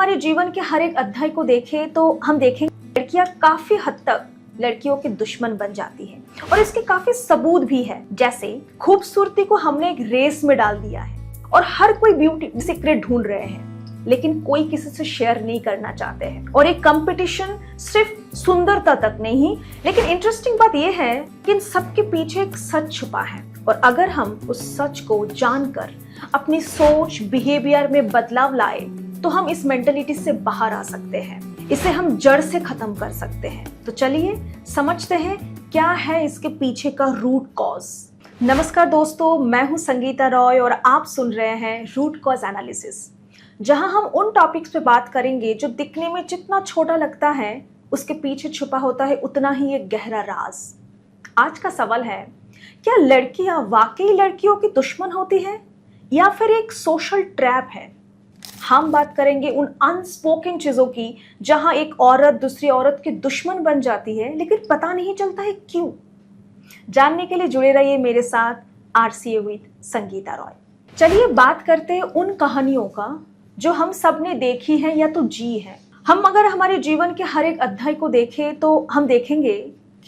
हमारे जीवन के हर एक अध्याय को देखें तो हम देखेंगे लड़कियां काफी हद तक लड़कियों के दुश्मन बन जाती हैं और इसके काफी सबूत भी है। जैसे खूबसूरती को हमने एक रेस में डाल दिया है और हर कोई ब्यूटी सीक्रेट ढूंढ रहे हैं, लेकिन कोई किसी से शेयर नहीं करना चाहते हैं। और एक कंपटीशन सिर्फ सुंदरता तक नहीं, लेकिन इंटरेस्टिंग बात यह है कि इन सबके पीछे एक सच छुपा है। और अगर हम उस सच को जानकर अपनी सोच बिहेवियर में बदलाव लाए तो हम इस मेंटलिटी से बाहर आ सकते हैं, इसे हम जड़ से खत्म कर सकते हैं। तो चलिए समझते हैं क्या है इसके पीछे का रूट कॉज। नमस्कार दोस्तों, मैं हूं संगीता रॉय और आप सुन रहे हैं रूट कॉज एनालिसिस, जहां हम उन टॉपिक्स पे बात करेंगे जो दिखने में जितना छोटा लगता है उसके पीछे छुपा होता है उतना ही एक गहरा राज। आज का सवाल है, क्या लड़कियां वाकई लड़कियों की दुश्मन होती हैं या फिर एक सोशल ट्रैप है? हम बात करेंगे उन अनस्पोकन चीजों की जहां एक औरत दूसरी औरत की दुश्मन बन जाती है लेकिन पता नहीं चलता है क्यों। जानने के लिए जुड़े रहिए मेरे साथ आरसीए विद संगीता रॉय। चलिए बात करते हैं उन कहानियों का जो हम सब ने देखी है या तो जी है। हम अगर हमारे जीवन के हर एक अध्याय को देखें तो हम देखेंगे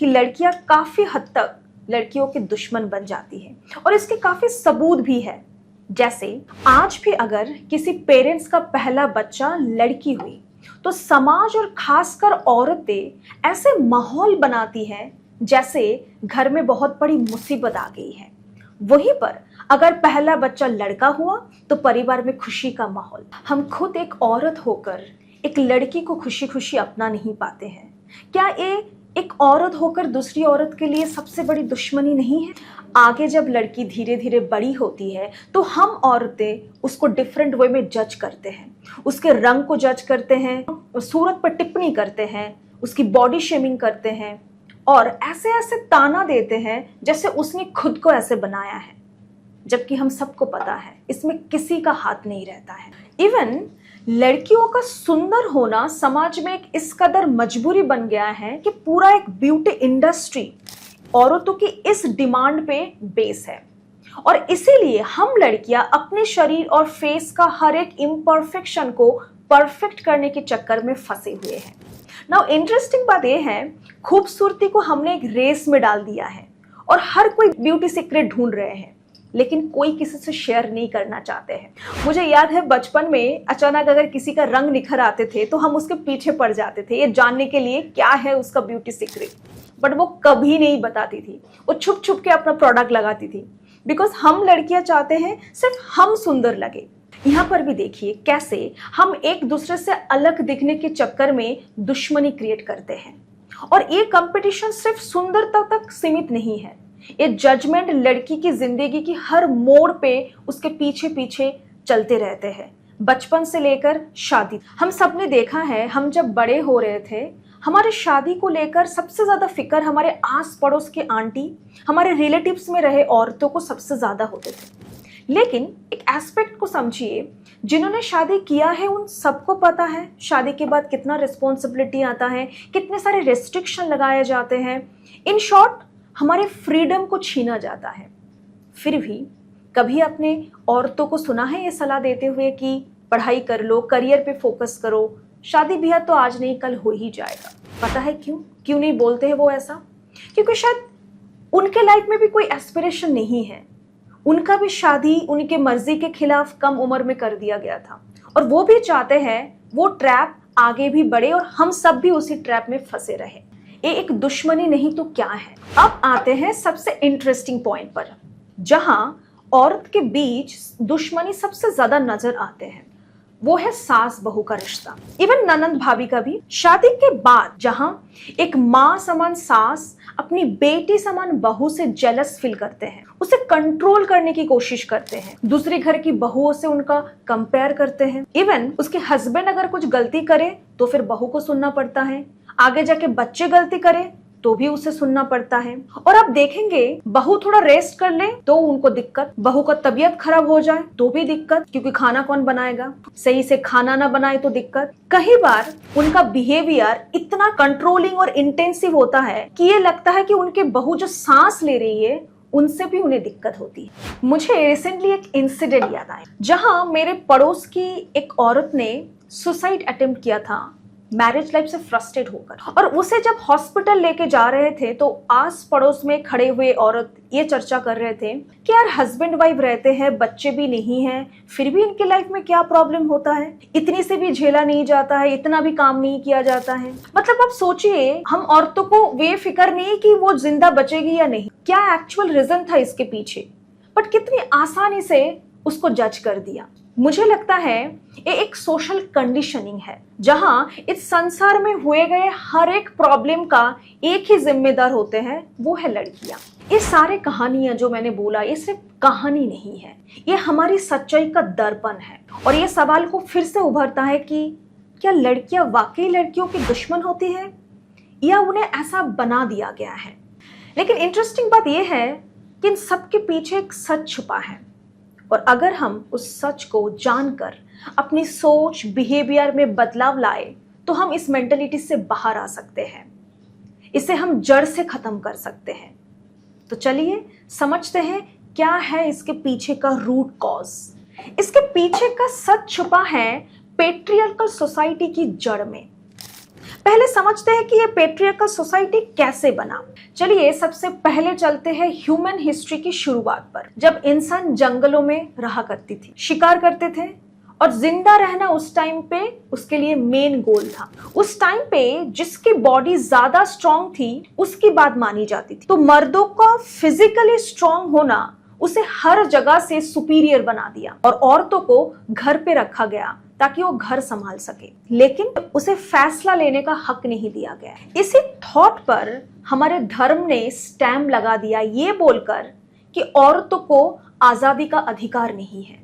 कि लड़कियां काफी हद तक लड़कियों के दुश्मन बन जाती है और इसके काफी सबूत भी है। जैसे आज भी अगर किसी पेरेंट्स का पहला बच्चा लड़की हुई तो समाज और खासकर औरतें ऐसे माहौल बनाती हैं जैसे घर में बहुत बड़ी मुसीबत आ गई है। वहीं पर अगर पहला बच्चा लड़का हुआ तो परिवार में खुशी का माहौल। हम खुद एक औरत होकर एक लड़की को खुशी खुशी अपना नहीं पाते हैं। क्या ये एक औरत होकर दूसरी औरत के लिए सबसे बड़ी दुश्मनी नहीं है? आगे जब लड़की धीरे धीरे बड़ी होती है तो हम औरतें उसको डिफरेंट वे में जज करते हैं, उसके रंग को जज करते हैं, सूरत पर टिप्पणी करते हैं, उसकी बॉडी शेमिंग करते हैं और ऐसे ऐसे ताना देते हैं जैसे उसने खुद को ऐसे बनाया है, जबकि हम सबको पता है इसमें किसी का हाथ नहीं रहता है। इवन लड़कियों का सुंदर होना समाज में एक इस कदर मजबूरी बन गया है कि पूरा एक ब्यूटी इंडस्ट्री औरतों की इस डिमांड पे बेस है और इसीलिए हम लड़कियां अपने शरीर और फेस का हर एक इम्परफेक्शन को परफेक्ट करने के चक्कर में फंसे हुए हैं। नाउ इंटरेस्टिंग बात यह है, खूबसूरती को हमने एक रेस में डाल दिया है और हर कोई ब्यूटी सीक्रेट ढूंढ रहे हैं, लेकिन कोई किसी से शेयर नहीं करना चाहते हैं। मुझे याद है बचपन में अचानक अगर किसी का रंग निखर आते थे तो हम उसके पीछे पड़ जाते थे ये जानने के लिए क्या है उसका ब्यूटी सीक्रेट, बट वो कभी नहीं बताती थी, वो छुप छुप के अपना प्रोडक्ट लगाती थी, बिकॉज हम लड़कियां चाहते हैं सिर्फ हम सुंदर लगे। यहाँ पर भी देखिए कैसे हम एक दूसरे से अलग दिखने के चक्कर में दुश्मनी क्रिएट करते हैं। और ये कंपटीशन सिर्फ सुंदरता तक सीमित नहीं है, ये जजमेंट लड़की की जिंदगी की हर मोड़ पे उसके पीछे पीछे चलते रहते हैं। बचपन से लेकर शादी, हम सब ने देखा है, हम जब बड़े हो रहे थे हमारे शादी को लेकर सबसे ज्यादा फिक्र हमारे आस पड़ोस के आंटी, हमारे रिलेटिव्स में रहे औरतों को सबसे ज्यादा होते थे। लेकिन एक एस्पेक्ट को समझिए, जिन्होंने शादी किया है उन सबको पता है शादी के बाद कितना रिस्पॉन्सिबिलिटी आता है, कितने सारे रेस्ट्रिक्शन लगाए जाते हैं। इन शॉर्ट हमारे फ्रीडम को छीना जाता है। फिर भी कभी अपने औरतों को सुना है ये सलाह देते हुए कि पढ़ाई कर लो, करियर पे फोकस करो, शादी ब्याह तो आज नहीं कल हो ही जाएगा? पता है क्यों नहीं बोलते हैं वो ऐसा? क्योंकि शायद उनके लाइफ में भी कोई एस्पिरेशन नहीं है, उनका भी शादी उनके मर्जी के खिलाफ कम उम्र में कर दिया गया था और वो भी चाहते हैं वो ट्रैप आगे भी बढ़े और हम सब भी उसी ट्रैप में फंसे रहे। ये एक दुश्मनी नहीं तो क्या है? अब आते हैं सबसे इंटरेस्टिंग पॉइंट पर, जहां औरत के बीच दुश्मनी सबसे ज्यादा नजर आते हैं, वो है सास बहू का रिश्ता, इवन ननंद भाभी का भी। शादी के बाद जहां एक माँ समान सास अपनी बेटी समान बहू से जेलस फील करते हैं, उसे कंट्रोल करने की कोशिश करते हैं, दूसरे घर की बहुओं से उनका कंपेयर करते हैं। इवन उसके हस्बैंड अगर कुछ गलती करे तो फिर बहू को सुनना पड़ता है, आगे जाके बच्चे गलती करे तो भी उसे सुनना पड़ता है। और आप देखेंगे बहू थोड़ा रेस्ट कर ले तो उनको दिक्कत, बहू का तबीयत खराब हो जाए तो भी दिक्कत, क्योंकि खाना कौन बनाएगा, सही से खाना ना बनाए तो दिक्कत। कई बार उनका बिहेवियर इतना कंट्रोलिंग और इंटेंसिव होता है कि ये लगता है कि उनके बहू जो सांस ले रही है उनसे भी उन्हें दिक्कत होती है। मुझे रिसेंटली एक इंसिडेंट याद आया जहां मेरे पड़ोस की एक औरत ने सुसाइड अटेम्प्ट किया था मैरिज लाइफ से फ्रस्ट्रेट होकर, और उसे जब हॉस्पिटल लेके जा रहे थे तो आस पड़ोस में खड़े हुए औरत ये चर्चा कर रहे थे कि यार हस्बैंड वाइफ रहते हैं, बच्चे भी नहीं हैं, फिर भी इनके लाइफ में क्या प्रॉब्लम होता है, इतनी से भी झेला नहीं जाता है, इतना भी काम नहीं किया जाता है। मतलब आप सोचिए, हम औरतों को वे फिक्र नहीं कि वो जिंदा बचेगी या नहीं, क्या एक्चुअल रीजन था इसके पीछे, बट कितनी आसानी से उसको जज कर दिया। मुझे लगता है ये एक सोशल कंडीशनिंग है, जहां इस संसार में हुए गए हर एक प्रॉब्लम का एक ही जिम्मेदार होते हैं, वो है लड़कियां। ये सारे कहानियां जो मैंने बोला, ये सिर्फ कहानी नहीं है, ये हमारी सच्चाई का दर्पण है। और ये सवाल को फिर से उभरता है कि क्या लड़कियां वाकई लड़कियों की दुश्मन होती है या उन्हें ऐसा बना दिया गया है। लेकिन इंटरेस्टिंग बात यह है कि इन सब के पीछे एक सच छुपा है, और अगर हम उस सच को जानकर अपनी सोच बिहेवियर में बदलाव लाए तो हम इस मेंटलिटी से बाहर आ सकते हैं, इसे हम जड़ से खत्म कर सकते हैं। तो चलिए समझते हैं क्या है इसके पीछे का रूट कॉज। इसके पीछे का सच छुपा है पेट्रियार्कल सोसाइटी की जड़ में। पहले समझते हैं कि ये पेट्रियार्कल सोसाइटी कैसे बना। चलिए सबसे पहले चलते हैं ह्यूमन हिस्ट्री की शुरुआत पर, जब इंसान जंगलों में रहा करती थी, शिकार करते थे, और जिंदा रहना उस टाइम पे उसके लिए मेन गोल था। उस टाइम पे जिसकी बॉडी ज्यादा स्ट्रांग थी उसकी बात मानी जाती थी। तो मर्दों का फिजिकली स्ट्रांग होना उसे हर जगह से सुपीरियर बना दिया, और औरतों को घर पे रखा गया ताकि वो घर संभाल सके, लेकिन उसे फैसला लेने का हक नहीं दिया गया। इसी थॉट पर हमारे धर्म ने स्टैम्प लगा दिया, ये बोलकर कि औरतों को आजादी का अधिकार नहीं है,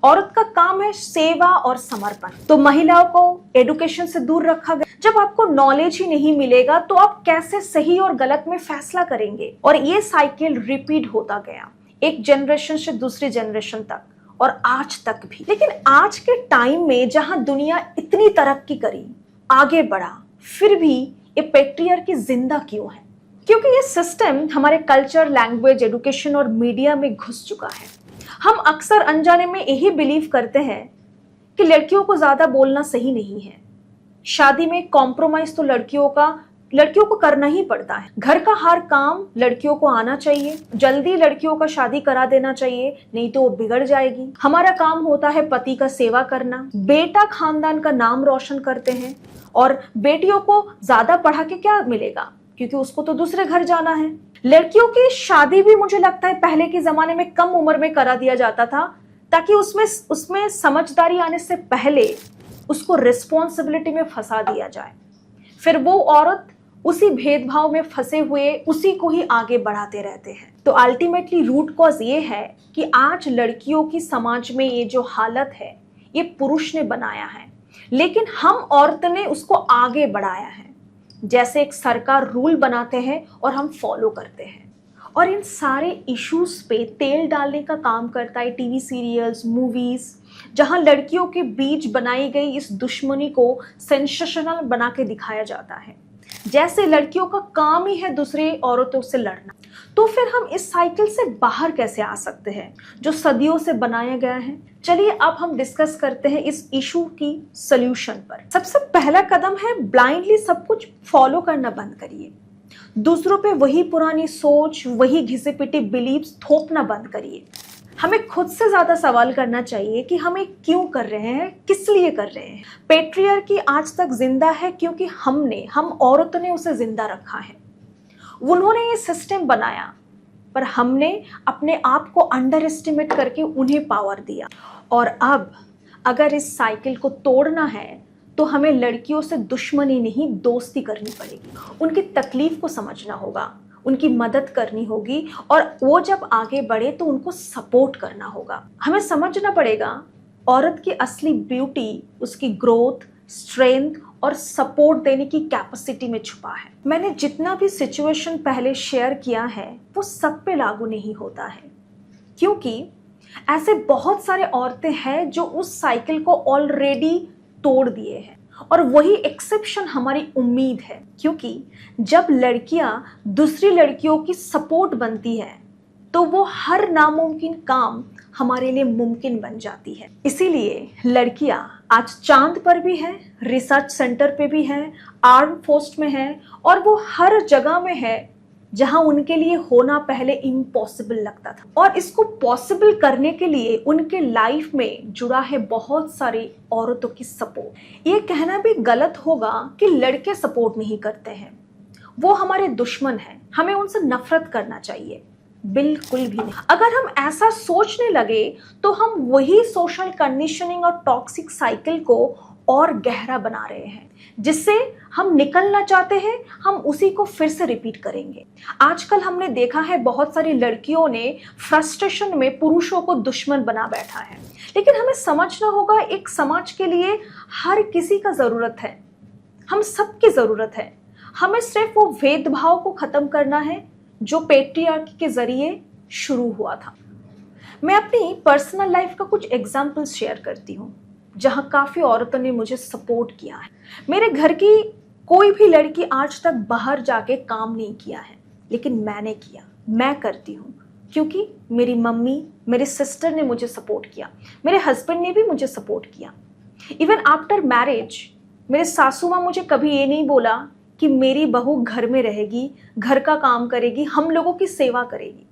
औरत का काम है सेवा और समर्पण। तो महिलाओं को एजुकेशन से दूर रखा गया। जब आपको नॉलेज ही नहीं मिलेगा तो आप कैसे सही और गलत में फैसला करेंगे। और ये साइकिल रिपीट होता गया, एक जनरेशन से दूसरी जनरेशन तक, और आज तक भी। लेकिन आज के टाइम में जहां दुनिया इतनी तरक्की करी, आगे बढ़ा, फिर भी ये पेट्रियार्की जिंदा क्यों है? क्योंकि ये सिस्टम हमारे कल्चर, लैंग्वेज, एजुकेशन और मीडिया में घुस चुका है। हम अक्सर अनजाने में यही बिलीव करते हैं कि लड़कियों को ज्यादा बोलना सही नहीं है, शादी में कॉम्प्रोमाइज तो लड़कियों को करना ही पड़ता है, घर का हर काम लड़कियों को आना चाहिए, जल्दी लड़कियों का शादी करा देना चाहिए, नहीं तो वो बिगड़ जाएगी। हमारा काम होता है पति का सेवा करना, बेटा खानदान का नाम रोशन करते हैं, और बेटियों को ज्यादा पढ़ा के क्या मिलेगा, क्योंकि उसको तो दूसरे घर जाना है। लड़कियों की शादी भी मुझे लगता है पहले के जमाने में कम उम्र में करा दिया जाता था, ताकि उसमें समझदारी आने से पहले उसको रिस्पॉन्सिबिलिटी में फंसा दिया जाए, फिर वो औरत उसी भेदभाव में फंसे हुए उसी को ही आगे बढ़ाते रहते हैं। तो अल्टीमेटली रूट कॉज ये है कि आज लड़कियों की समाज में ये जो हालत है, ये पुरुष ने बनाया है, लेकिन हम औरत ने उसको आगे बढ़ाया है। जैसे एक सरकार रूल बनाते हैं और हम फॉलो करते हैं, और इन सारे इश्यूज पे तेल डालने का काम करता है टीवी सीरियल्स, मूवीज, जहां लड़कियों के बीच बनाई गई इस दुश्मनी को सेंसेशनल बना के दिखाया जाता है, जैसे लड़कियों का काम ही है दूसरी औरतों से लड़ना। तो फिर हम इस साइकिल से बाहर कैसे आ सकते हैं जो सदियों से बनाया गया है? चलिए अब हम डिस्कस करते हैं इस इशू की सॉल्यूशन पर। सबसे पहला कदम है ब्लाइंडली सब कुछ फॉलो करना बंद करिए। दूसरों पे वही पुरानी सोच, वही घिसे पिटे बिलीव्स थोपना बंद करिए। हमें खुद से ज्यादा सवाल करना चाहिए कि हम ये क्यों कर रहे हैं, किस लिए कर रहे हैं। पेट्रियार्की आज तक जिंदा है क्योंकि हम औरतों ने उसे जिंदा रखा है। उन्होंने ये सिस्टम बनाया, पर हमने अपने आप को अंडर एस्टिमेट करके उन्हें पावर दिया। और अब अगर इस साइकिल को तोड़ना है तो हमें लड़कियों से दुश्मनी नहीं, दोस्ती करनी पड़ेगी। उनकी तकलीफ को समझना होगा, उनकी मदद करनी होगी, और वो जब आगे बढ़े तो उनको सपोर्ट करना होगा। हमें समझना पड़ेगा औरत की असली ब्यूटी उसकी ग्रोथ, स्ट्रेंथ और सपोर्ट देने की कैपेसिटी में छुपा है। मैंने जितना भी सिचुएशन पहले शेयर किया है वो सब पे लागू नहीं होता है, क्योंकि ऐसे बहुत सारे औरतें हैं जो उस साइकिल को ऑलरेडी तोड़ दिए हैं, और वही एक्सेप्शन हमारी उम्मीद है। क्योंकि जब लड़कियां दूसरी लड़कियों की सपोर्ट बनती है तो वो हर नामुमकिन काम हमारे लिए मुमकिन बन जाती है। इसीलिए लड़कियां आज चांद पर भी है, रिसर्च सेंटर पे भी है, आर्म फोर्स में है और वो हर जगह में है जहां उनके लिए होना पहले इम्पॉसिबल लगता था। और इसको पॉसिबल करने के लिए उनके लाइफ में जुड़ा है बहुत सारी औरतों की सपोर्ट। ये कहना भी गलत होगा कि लड़के सपोर्ट नहीं करते हैं, वो हमारे दुश्मन हैं, हमें उनसे नफरत करना चाहिए, बिल्कुल भी नहीं। अगर हम ऐसा सोचने लगे तो हम वही सोशल कंडीशनिंग और टॉक्सिक साइकिल को और गहरा बना रहे हैं, जिससे हम निकलना चाहते हैं, हम उसी को फिर से रिपीट करेंगे। आजकल हमने देखा है बहुत सारी लड़कियों ने फ्रस्ट्रेशन में पुरुषों को दुश्मन बना बैठा है, लेकिन हमें समझना होगा एक समाज के लिए हर किसी का जरूरत है, हम सबकी जरूरत है। हमें सिर्फ वो भेदभाव को खत्म करना है जो पेट्रियार्की के जरिए शुरू हुआ था। मैं अपनी पर्सनल लाइफ का कुछ एग्जाम्पल्स शेयर करती हूँ जहाँ काफ़ी औरतों ने मुझे सपोर्ट किया है। मेरे घर की कोई भी लड़की आज तक बाहर जाके काम नहीं किया है, लेकिन मैंने किया, मैं करती हूँ क्योंकि मेरी मम्मी, मेरे सिस्टर ने मुझे सपोर्ट किया, मेरे हस्बैंड ने भी मुझे सपोर्ट किया। इवन आफ्टर मैरिज मेरे सासू माँ मुझे कभी ये नहीं बोला कि मेरी बहू घर में रहेगी, घर का काम करेगी, हम लोगों की सेवा करेगी,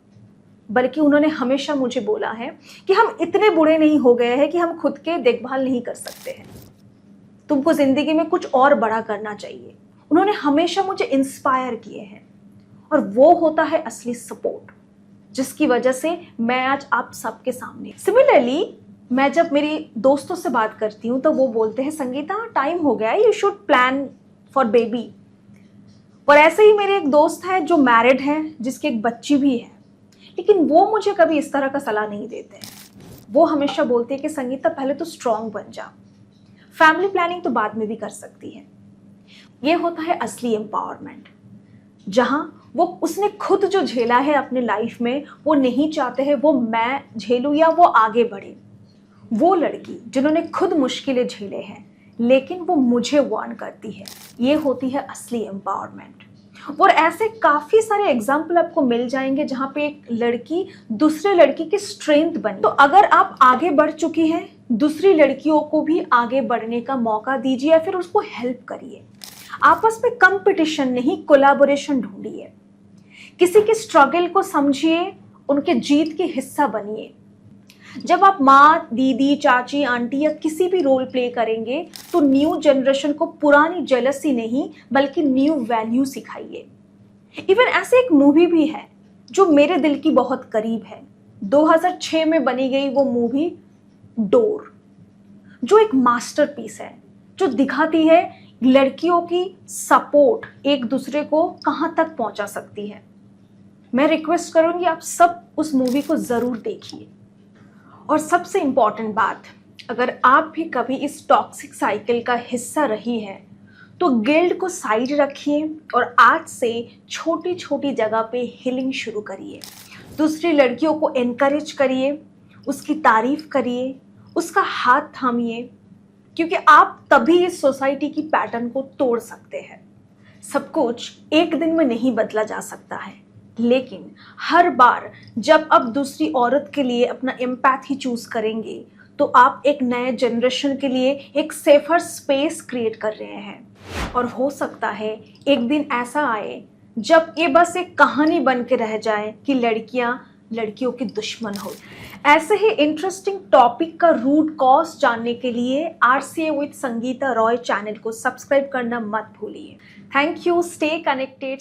बल्कि उन्होंने हमेशा मुझे बोला है कि हम इतने बूढ़े नहीं हो गए हैं कि हम खुद के देखभाल नहीं कर सकते हैं, तुमको जिंदगी में कुछ और बड़ा करना चाहिए। उन्होंने हमेशा मुझे इंस्पायर किए हैं और वो होता है असली सपोर्ट, जिसकी वजह से मैं आज आप सबके सामने। सिमिलरली मैं जब मेरी दोस्तों से बात करती हूँ तो वो बोलते हैं संगीता टाइम हो गया, you should plan for baby. और ऐसे ही मेरे एक दोस्त है जो मैरिड है, जिसकी एक बच्ची भी है, लेकिन वो मुझे कभी इस तरह का सलाह नहीं देते हैं। वो हमेशा बोलते हैं कि संगीता पहले तो स्ट्रांग बन जा, फैमिली प्लानिंग तो बाद में भी कर सकती है। ये होता है असली एम्पावरमेंट, जहां वो उसने खुद जो झेला है अपने लाइफ में, वो नहीं चाहते हैं वो मैं झेलूं या वो आगे बढ़े। वो लड़की जिन्होंने खुद मुश्किलें झेले हैं लेकिन वो मुझे वार्न करती है, ये होती है असली एम्पावरमेंट। और ऐसे काफी सारे एग्जाम्पल आपको मिल जाएंगे जहां पे एक लड़की दूसरे लड़की की स्ट्रेंथ बनी। तो अगर आप आगे बढ़ चुकी हैं, दूसरी लड़कियों को भी आगे बढ़ने का मौका दीजिए या फिर उसको हेल्प करिए। आपस में कंपटीशन नहीं, कोलैबोरेशन ढूंढिए। किसी के स्ट्रगल को समझिए, उनके जीत के हिस्सा बनिए। जब आप माँ, दीदी, चाची, आंटी या किसी भी रोल प्ले करेंगे तो न्यू जनरेशन को पुरानी जेलसी नहीं बल्कि न्यू वैल्यू सिखाइए। इवन ऐसे एक मूवी भी है जो मेरे दिल की बहुत करीब है, 2006 में बनी गई वो मूवी डोर, जो एक मास्टरपीस है, जो दिखाती है लड़कियों की सपोर्ट एक दूसरे को कहाँ तक पहुंचा सकती है। मैं रिक्वेस्ट करूंगी आप सब उस मूवी को जरूर देखिए। और सबसे इम्पॉर्टेंट बात, अगर आप भी कभी इस टॉक्सिक साइकिल का हिस्सा रही है तो गिल्ट को साइड रखिए और आज से छोटी छोटी जगह पे हीलिंग शुरू करिए। दूसरी लड़कियों को एनकरेज करिए, उसकी तारीफ करिए, उसका हाथ थामिए, क्योंकि आप तभी इस सोसाइटी की पैटर्न को तोड़ सकते हैं। सब कुछ एक दिन में नहीं बदला जा सकता है, लेकिन हर बार जब आप दूसरी औरत के लिए अपना एम्पैथी चूज करेंगे तो आप एक नए जनरेशन के लिए एक सेफर स्पेस क्रिएट कर रहे हैं। और हो सकता है एक दिन ऐसा आए जब ये बस एक कहानी बन के रह जाए कि लड़कियां लड़कियों की दुश्मन हो। ऐसे ही इंटरेस्टिंग टॉपिक का रूट कॉज जानने के लिए RCA with Sangeeta Roy channel को सब्सक्राइब करना मत भूलिए। Thank you, stay connected.